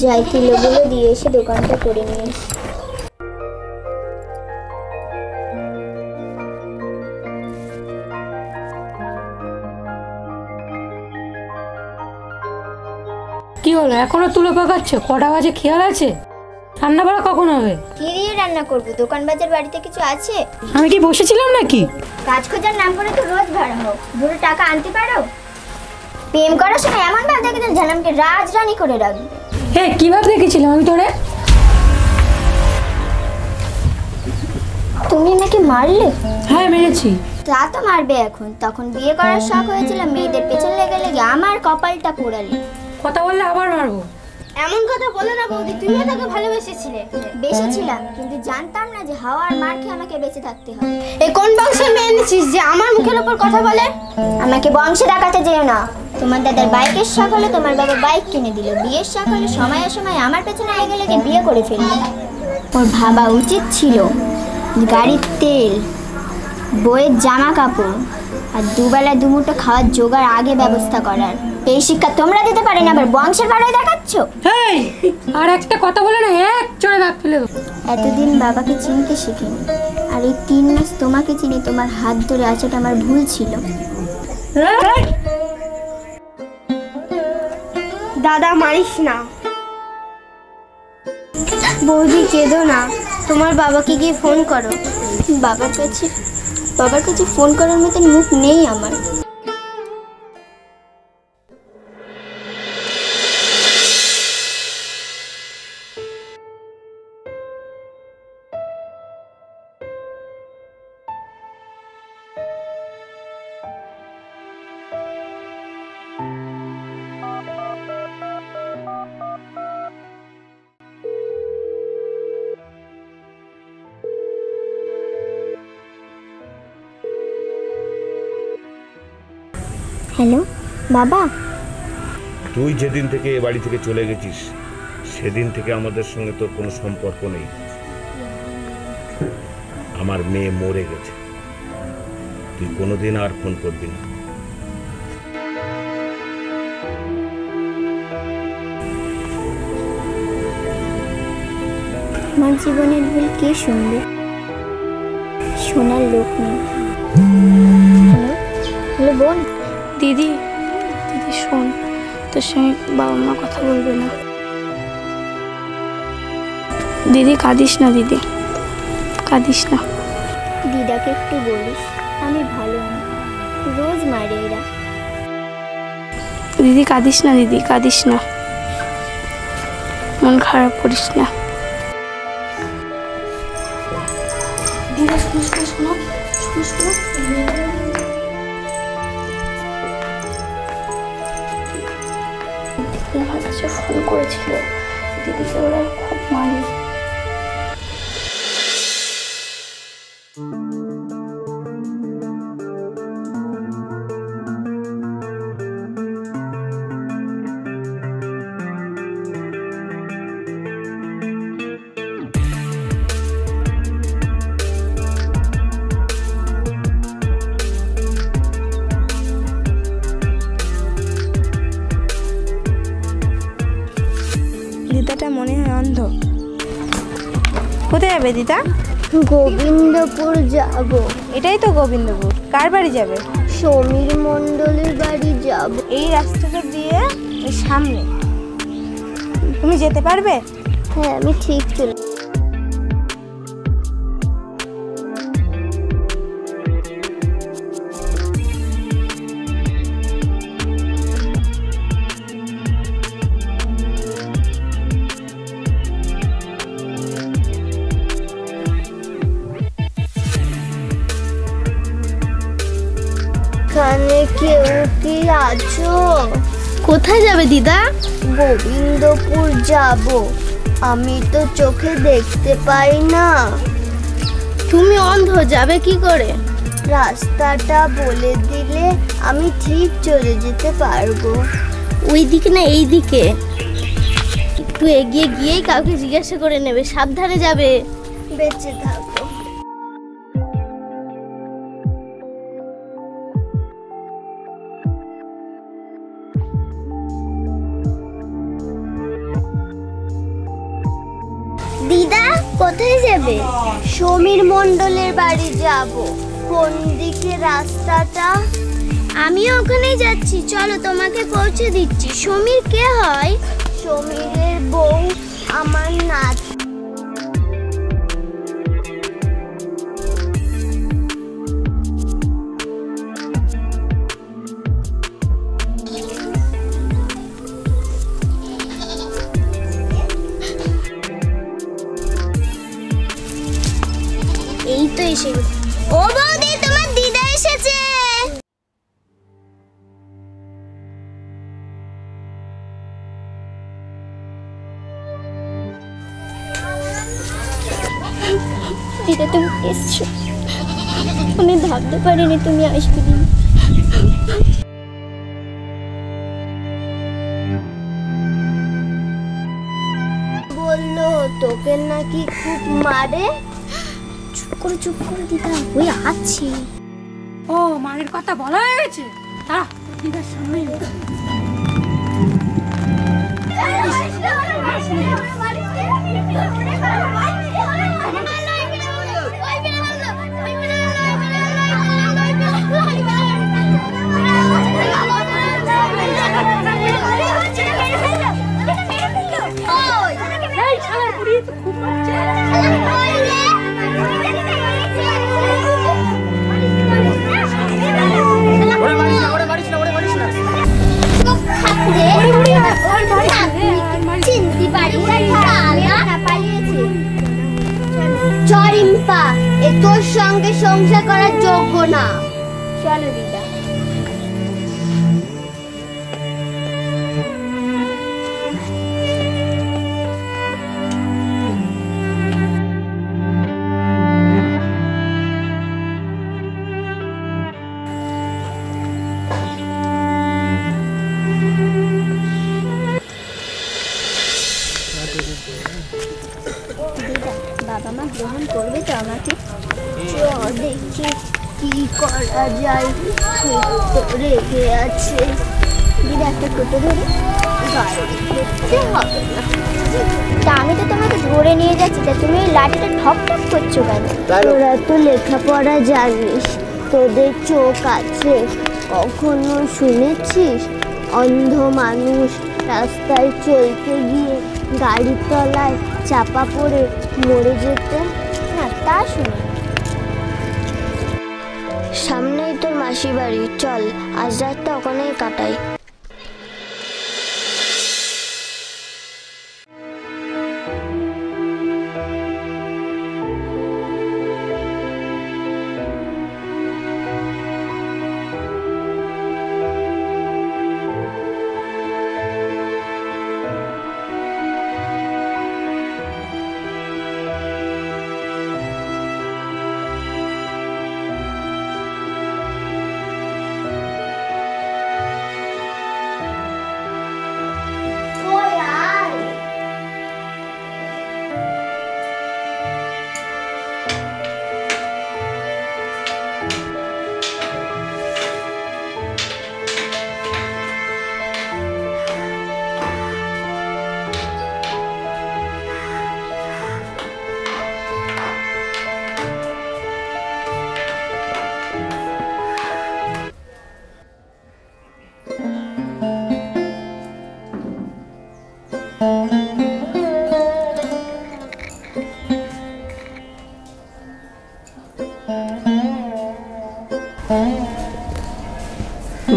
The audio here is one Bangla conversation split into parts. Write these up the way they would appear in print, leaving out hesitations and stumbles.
যাই কিলোগুলো দিয়ে এসে দোকানটা করে নিয়ে আসি। কি হলো, এখনো তুলো পাকাচ্ছ? কটা বাজে খেয়াল আছে? রান্না বাড়া কখন হবে? কি দিয়ে রান্না করবো? দোকান বাজার বাড়িতে কিছু আছে? আমি কি বসেছিলাম নাকি? কাজ খোঁজার নাম করে তো রোজ ভাড়া হোক, দুটো টাকা আনতে পারো? প্রেম করার সময় এমন ভাব দেখে জানামকে রাজরানী করে রাখবে। হ্যাঁ, কি ভাব দেখেছিলাম আমি তোরে? তুমি নাকি মারলে? হ্যাঁ, মেরেছি। তা তো মারবে এখন, তখন বিয়ে করার শখ হয়েছিল, মেয়েদের পেছন লেগে লেগে আমার কপালটা পোড়ালে। কথা বললে আবার মারবো। এমন কথা বলো না বৌদি, তুমিও তাকে ভালোবেসেছিলে। বেসেছিলাম, কিন্তু জানতাম না যে হাওয়ার মার খেয়ে আমাকে বেঁচে থাকতে হবে। এই কোন বংশের মেয়ে এনেছিস যে আমার মুখের উপর কথা বলে? আমাকে বংশে ডাকাতে যেও না। তোমার দাদার বাইকের শখ হলে তোমার বাবা বাইক কিনে দিল, বিয়ের শখ হলে সময়ে সময়ে আমার পেছনে লেগে লেগে বিয়ে করে ফেলল। ওর ভাবা উচিত ছিল গাড়ির তেল, বইয়ের জামা কাপড় আর দুবেলা দুমুঠো খাওয়ার জোগাড় আগে ব্যবস্থা করার। এই শিক্ষা তোমরা দিতে পারে না, আবার বংশের বাড়াই দেখাচ্ছ। আর একটা কথা বলে না, এক চড়ে দাঁত ফেলে দেবো। এতদিন বাবাকে চিনতে শিখিনি, আর এই 3 মাস তোমাকে চিনি। তোমার হাত ধরে আসাটা আমার ভুল ছিল। দাদা মারিস না। বৌদি কেঁদো না, তোমার বাবাকে গিয়ে ফোন করো। বাবার কাছে ফোন করার মতন মুখ নেই আমার। হ্যালো বাবা, তুই যেদিন থেকে এ বাড়ি থেকে চলে গেছিস সেদিন থেকে আমাদের সঙ্গে তোর কোনো সম্পর্ক নেই। আমার মেয়ে মরে গেছে, তুই কোনোদিন আর ফোন করবি না। আমার জীবনের ভুল কে শুনবে? শোনার লোক নেই। হ্যালো বোন। দিদি শোন, তোর সঙ্গে বাবা মা কথা বলবে না। দিদি কাঁদিস না, দিদি কাঁদিস না। দিদাকে একটু বলিস আমি ভালো না, রোজ মারে এরা। দিদি কাঁদিস না, দিদি কাঁদিস না, মন খারাপ করিস না। দিদা শোনো। আমার কাছে ফোন করেছিল, দিদিকে ওরা খুব মারে। দিদাটা মনে হয় অন্ধ। কোথায় যাবে দিদা? গোবিন্দপুর যাব। এটাই তো গোবিন্দপুর। কার বাড়ি যাবে? সমীর মণ্ডলের বাড়ি যাব। এই রাস্তাটা দিয়ে ওই সামনে। তুমি যেতে পারবে? হ্যাঁ, আমি ঠিক চলে। এখানে কেউ কি আছো? কোথায় যাবে দিদা? গোবিন্দপুর যাব। আমি তো চোখে দেখতে পাই না। তুমি অন্ধ, যাবে কি করে? রাস্তাটা বলে দিলে আমি ঠিক চলে যেতে পারবো। ওই দিকে না এই দিকে। একটু এগিয়ে গিয়েই কাউকে জিজ্ঞাসা করে নেবে, সাবধানে যাবে। বেঁচে থাকো। দিদা কোথায় যাবে? সমীর মণ্ডলের বাড়ি যাব। কোন দিকে রাস্তাটা? আমিও ওখানেই যাচ্ছি, চলো তোমাকে পৌঁছে দিচ্ছি। সমীর কে হয়? সমীরের বউ আমার নাত। এই তো এসে গেছে। ও বৌদি, তোমার দিদা এসেছে। দিদা তুমি এসছো, আমি ভাবতে পারিনি তুমি আসবে। বললো তোকে নাকি খুব মারে। চুপ করে দিদা, ওই আছে। ও মায়ের কথা বলা হয়ে গেছে, দাঁড়া দিদার সামনে। চরিম্পা, এ তোর সঙ্গে সংসার করার যোগ্য না। চলো দিদা। বাবা মা গ্রহণ করবে তো আমাকে? দেখি কি করা যায়। রেখে আছে দিদা, একটা টোটো ধরে দেখতে হবে না। তা আমি তো তোমাকে ধরে নিয়ে যাচ্ছি, তা তুমি ওই লাঠিটা ঠক ঠক করছো কেন? তোরা তো লেখাপড়া জানিস, তোদের চোখ আছে। কখনো শুনেছিস অন্ধ মানুষ রাস্তায় চলতে গিয়ে গাড়ির তলায় চাপা পড়ে মরে যেতে? না, তা শুনে। সামনেই তোর মাসি বাড়ি, চল আজ রাতটা ওখানেই কাটাই।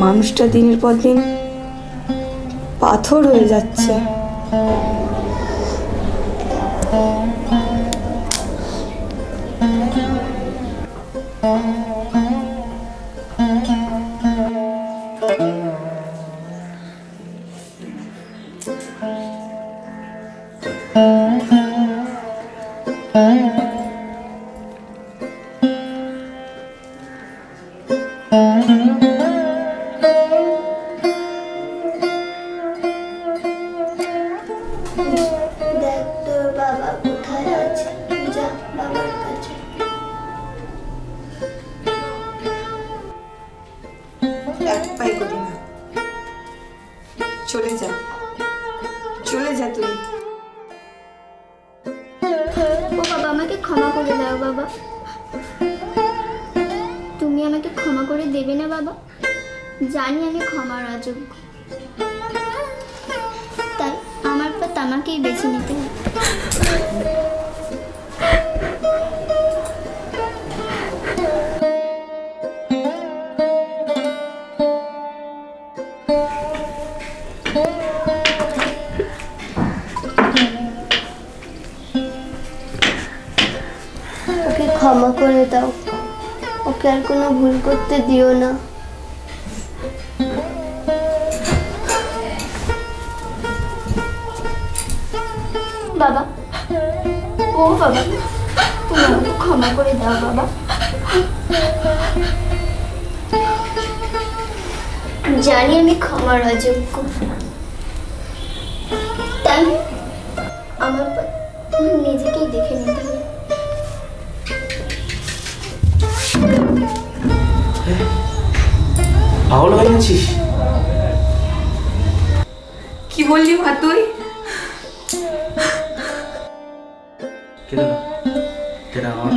মানুষটা দিনের পর দিন পাথর হয়ে যাচ্ছে। দেখ তোর বাবা কোথায় আছে, যা বাবার কাছে। এক পাই করি না, চলে যা তুই। দেবে না বাবা? জানি আমি ক্ষমার অযোগ্য, তাই আমার পথ আমাকেই বেছে নিতে হবে। ওকে ক্ষমা করে দাও, ওকে আর কোনো ভুল করতে দিও না। বাবা, ও বাবা, তুমি আমাকে ক্ষমা করে দাও বাবা। জানি আমি ক্ষমার অযোগ্য, তাই আমার পথ নিজেকেই দেখে নিতে হবে। পাগল হয়ে গেছিস? কি বললি মা তুই? কেন না, আমার